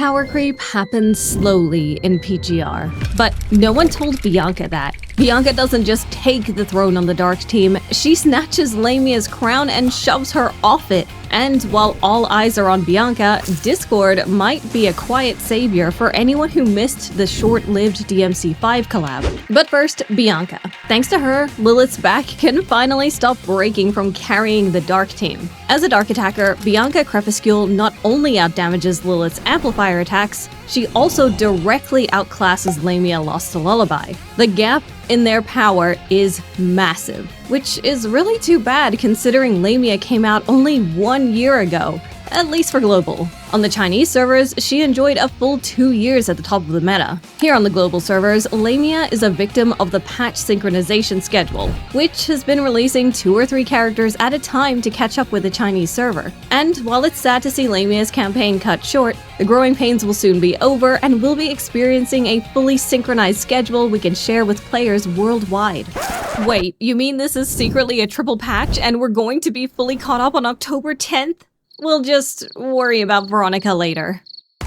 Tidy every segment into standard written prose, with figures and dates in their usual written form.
power creep happens slowly in PGR, but no one told Bianca that. Bianca doesn't just take the throne on the Dark team, she snatches Lamia's crown and shoves her off it. And while all eyes are on Bianca, Discord might be a quiet savior for anyone who missed the short-lived DMC5 collab. But first, Bianca. Thanks to her, Lilith's back can finally stop breaking from carrying the Dark team. As a Dark attacker, Bianca Crepuscule not only outdamages Lilith's amplifier attacks, she also directly outclasses Lamia Lost to Lullaby. The gap in their power is massive, which is really too bad considering Lamia came out only 1 year ago, at least for global. On the Chinese servers, she enjoyed a full 2 years at the top of the meta. Here on the global servers, Lamia is a victim of the patch synchronization schedule, which has been releasing 2 or 3 characters at a time to catch up with the Chinese server. And while it's sad to see Lamia's campaign cut short, the growing pains will soon be over and we'll be experiencing a fully synchronized schedule we can share with players worldwide. Wait, you mean this is secretly a triple patch and we're going to be fully caught up on October 10th? We'll just worry about Veronica later.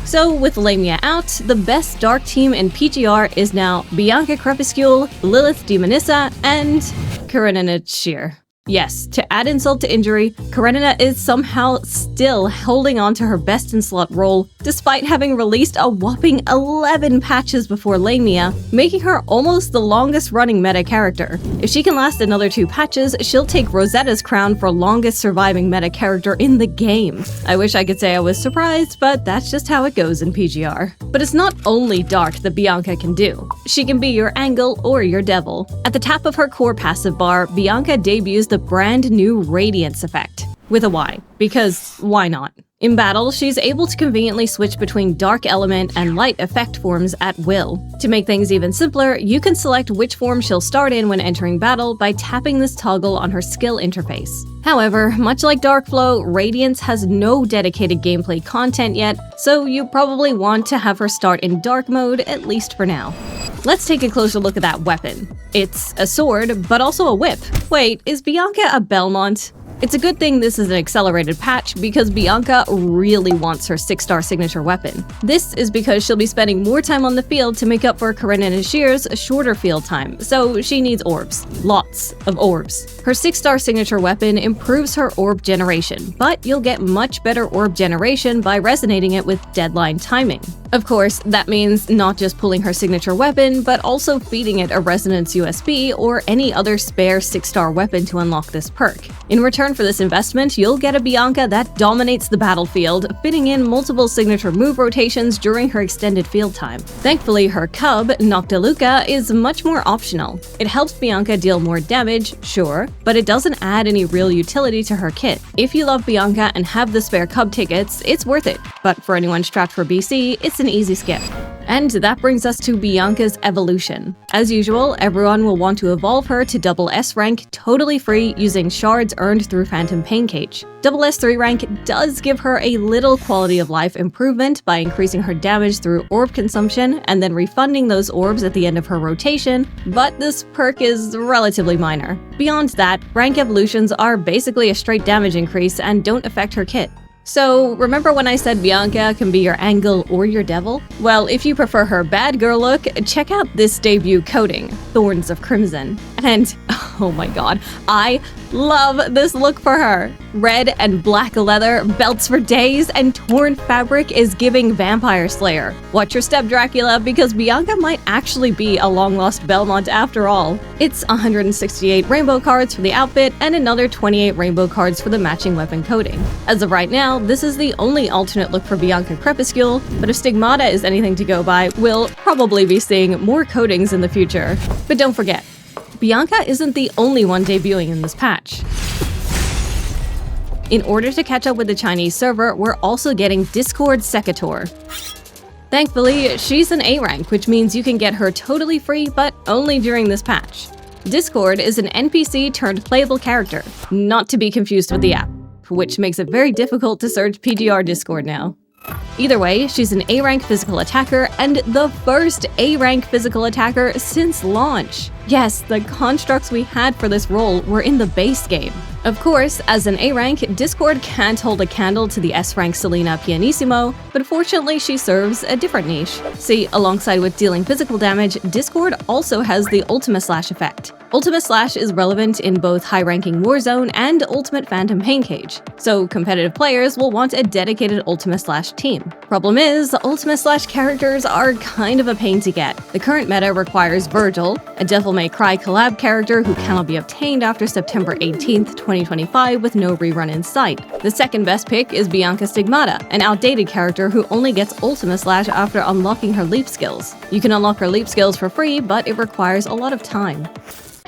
So with Lamia out, the best Dark team in PGR is now Bianca Crepuscule, Lilith Demonissa, and Karenina Sheer. Yes, to add insult to injury, Karenina is somehow still holding on to her best-in-slot role, despite having released a whopping 11 patches before Lamia, making her almost the longest-running meta character. If she can last another 2 patches, she'll take Rosetta's crown for longest surviving meta character in the game. I wish I could say I was surprised, but that's just how it goes in PGR. But it's not only Dark that Bianca can do. She can be your Angle or your Devil. At the top of her core passive bar, Bianca debuts the brand new Radiance effect, with a Y, because why not? In battle, she's able to conveniently switch between Dark Element and Light Effect forms at will. To make things even simpler, you can select which form she'll start in when entering battle by tapping this toggle on her skill interface. However, much like Darkflow, Radiance has no dedicated gameplay content yet, so you probably want to have her start in Dark mode, at least for now. Let's take a closer look at that weapon. It's a sword, but also a whip. Wait, is Bianca a Belmont? It's a good thing this is an accelerated patch because Bianca really wants her 6-star signature weapon. This is because she'll be spending more time on the field to make up for Karenina Sheer's shorter field time, so she needs orbs. Lots of orbs. Her 6-star signature weapon improves her orb generation, but you'll get much better orb generation by resonating it with deadline timing. Of course, that means not just pulling her signature weapon, but also feeding it a resonance USB or any other spare 6-star weapon to unlock this perk. In return for this investment, you'll get a Bianca that dominates the battlefield, fitting in multiple signature move rotations during her extended field time. Thankfully, her cub, Noctiluca, is much more optional. It helps Bianca deal more damage, sure, but it doesn't add any real utility to her kit. If you love Bianca and have the spare cub tickets, it's worth it, but for anyone strapped for BC, it's an easy skip. And that brings us to Bianca's evolution. As usual, everyone will want to evolve her to double S rank totally free using shards earned through Phantom Pain Cage. Double S3 rank does give her a little quality of life improvement by increasing her damage through orb consumption and then refunding those orbs at the end of her rotation, but this perk is relatively minor. Beyond that, rank evolutions are basically a straight damage increase and don't affect her kit. So, remember when I said Bianca can be your Angle or your Devil? Well, if you prefer her bad girl look, check out this debut coating, Thorns of Crimson. And, oh my god, I love this look for her! Red and black leather, belts for days, and torn fabric is giving Vampire Slayer. Watch your step, Dracula, because Bianca might actually be a long-lost Belmont after all. It's 168 rainbow cards for the outfit and another 28 rainbow cards for the matching weapon coating. As of right now, this is the only alternate look for Bianca Crepuscule, but if Stigmata is anything to go by, we'll probably be seeing more coatings in the future. But don't forget, Bianca isn't the only one debuting in this patch. In order to catch up with the Chinese server, we're also getting Discord Secator. Thankfully, she's an A rank, which means you can get her totally free, but only during this patch. Discord is an NPC turned playable character, not to be confused with the app, which makes it very difficult to search PGR Discord now. Either way, she's an A-rank physical attacker and the first A-rank physical attacker since launch. Yes, the constructs we had for this role were in the base game. Of course, as an A rank, Discord can't hold a candle to the S rank Selena Pianissimo, but fortunately she serves a different niche. See, alongside with dealing physical damage, Discord also has the Ultima Slash effect. Ultima Slash is relevant in both high-ranking Warzone and Ultimate Phantom Pain Cage, so competitive players will want a dedicated Ultima Slash team. Problem is, Ultima Slash characters are kind of a pain to get. The current meta requires Virgil, a Devil May Cry collab character who cannot be obtained after September 18th, 2025 with no rerun in sight. The second best pick is Bianca Stigmata, an outdated character who only gets Ultima Slash after unlocking her leap skills. You can unlock her leap skills for free, but it requires a lot of time.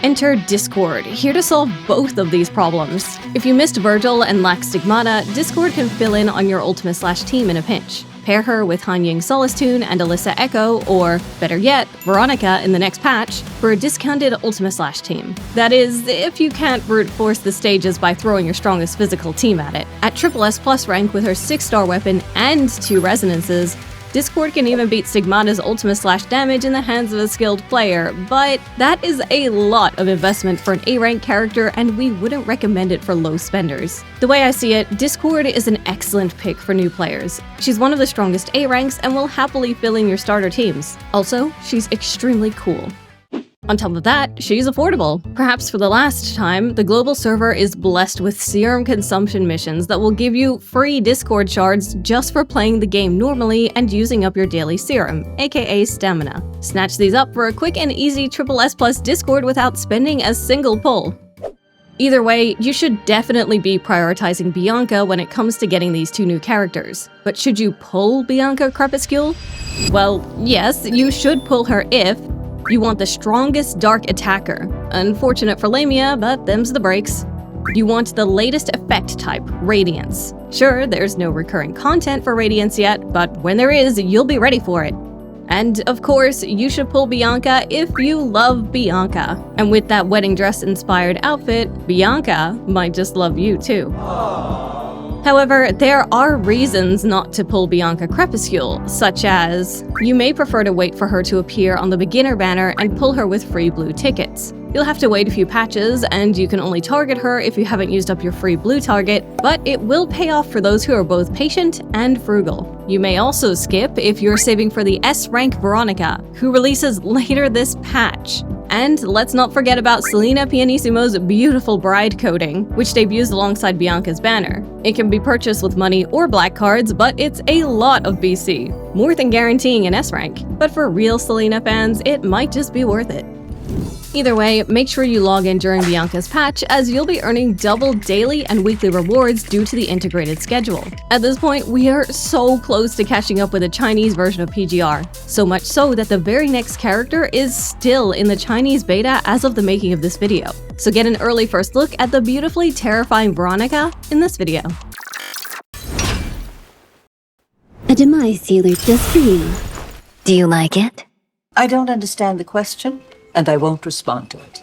Enter Discord, here to solve both of these problems. If you missed Virgil and lack Stigmata, Discord can fill in on your Ultima Slash team in a pinch. Pair her with Hanying Solistune and Alyssa Echo, or, better yet, Veronica in the next patch, for a discounted Ultima Slash team. That is, if you can't brute force the stages by throwing your strongest physical team at it. At SSS+ rank with her 6-star weapon and 2 resonances, Discord can even beat Stigmata's Ultima Slash damage in the hands of a skilled player, but that is a lot of investment for an A-rank character and we wouldn't recommend it for low spenders. The way I see it, Discord is an excellent pick for new players. She's one of the strongest A-ranks and will happily fill in your starter teams. Also, she's extremely cool. On top of that, she's affordable. Perhaps for the last time, the global server is blessed with serum consumption missions that will give you free Discord shards just for playing the game normally and using up your daily serum, aka stamina. Snatch these up for a quick and easy SSS+ Discord without spending a single pull. Either way, you should definitely be prioritizing Bianca when it comes to getting these 2 new characters. But should you pull Bianca Crepuscule? Well, yes, you should pull her if you want the strongest dark attacker. Unfortunate for Lamia, but them's the breaks. You want the latest effect type, Radiance. Sure, there's no recurring content for Radiance yet, but when there is, you'll be ready for it. And of course, you should pull Bianca if you love Bianca. And with that wedding dress inspired outfit, Bianca might just love you too. However, there are reasons not to pull Bianca Crepuscule, such as you may prefer to wait for her to appear on the beginner banner and pull her with free blue tickets. You'll have to wait a few patches, and you can only target her if you haven't used up your free blue target, but it will pay off for those who are both patient and frugal. You may also skip if you're saving for the S-rank Veronica, who releases later this patch. And let's not forget about Selena Pianissimo's beautiful bride coding, which debuts alongside Bianca's banner. It can be purchased with money or black cards, but it's a lot of BC, more than guaranteeing an S rank. But for real Selena fans, it might just be worth it. Either way, make sure you log in during Bianca's patch, as you'll be earning double daily and weekly rewards due to the integrated schedule. At this point, we are so close to catching up with the Chinese version of PGR, so much so that the very next character is still in the Chinese beta as of the making of this video. So get an early first look at the beautifully terrifying Veronica in this video. A demise sealer just for you. Do you like it? I don't understand the question, and I won't respond to it.